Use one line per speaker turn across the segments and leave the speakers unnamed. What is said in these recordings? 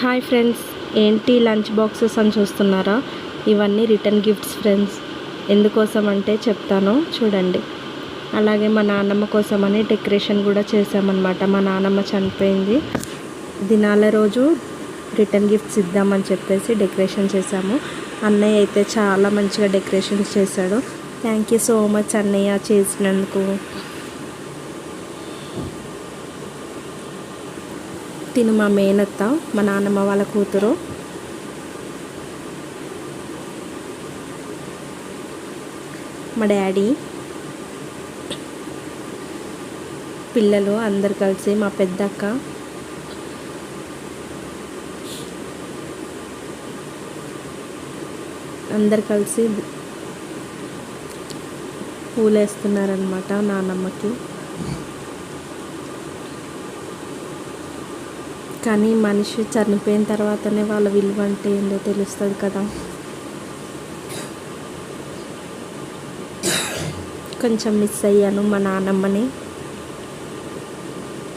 Hi friends, ఏంటి lunch boxes అని చూస్తున్నారా? ఇవన్నీ రిటర్న్ గిఫ్ట్స్ ఫ్రెండ్స్. ఎందుకోసం అంటే చెప్తాను చూడండి. అలాగే మా నాన్నమ్మ కోసమని డెకరేషన్ కూడా చేసామన్నమాట. మా నాన్నమ్మ చనిపోయింది, దినాల రోజు రిటర్న్ గిఫ్ట్స్ ఇద్దామని చెప్పేసి డెకరేషన్ చేశాము. అన్నయ్య అయితే చాలా మంచిగా డెకరేషన్స్ చేశాడు. థ్యాంక్ యూ సో మచ్ అన్నయ్య చేసినందుకు. తిను మా మేనత్త, మా నాన్నమ్మ వాళ్ళ కూతురు. మా డాడీ, పిల్లలు అందరు కలిసి, మా పెద్దక్క, అందరు కలిసి పూలేస్తున్నారనమాట నాన్నమ్మకి. కానీ మనిషి చనిపోయిన తర్వాతనే వాళ్ళ విలువ అంటే ఏందో తెలుస్తుంది కదా. కొంచెం మిస్ అయ్యాను మా నాన్నమ్మని,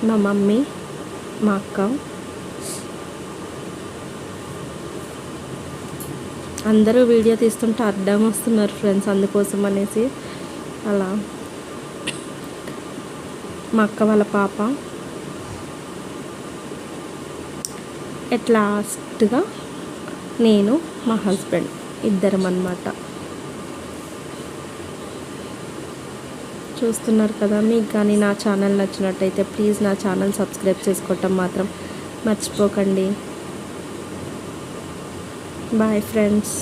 మా మమ్మీ, మా అక్క. అందరూ వీడియో తీస్తుంటే అడ్డం వస్తున్నారు ఫ్రెండ్స్, అందుకోసం అనేసి అలా. మా అక్క వాళ్ళ పాప, ఎట్ లాస్ట్గా నేను, మా హస్బెండ్ ఇద్దరం అన్నమాట. చూస్తున్నారు కదా. మీకు కానీ నా ఛానల్ నచ్చినట్టయితే ప్లీజ్ నా ఛానల్ సబ్స్క్రైబ్ చేసుకోవటం మాత్రం మర్చిపోకండి. Bye friends.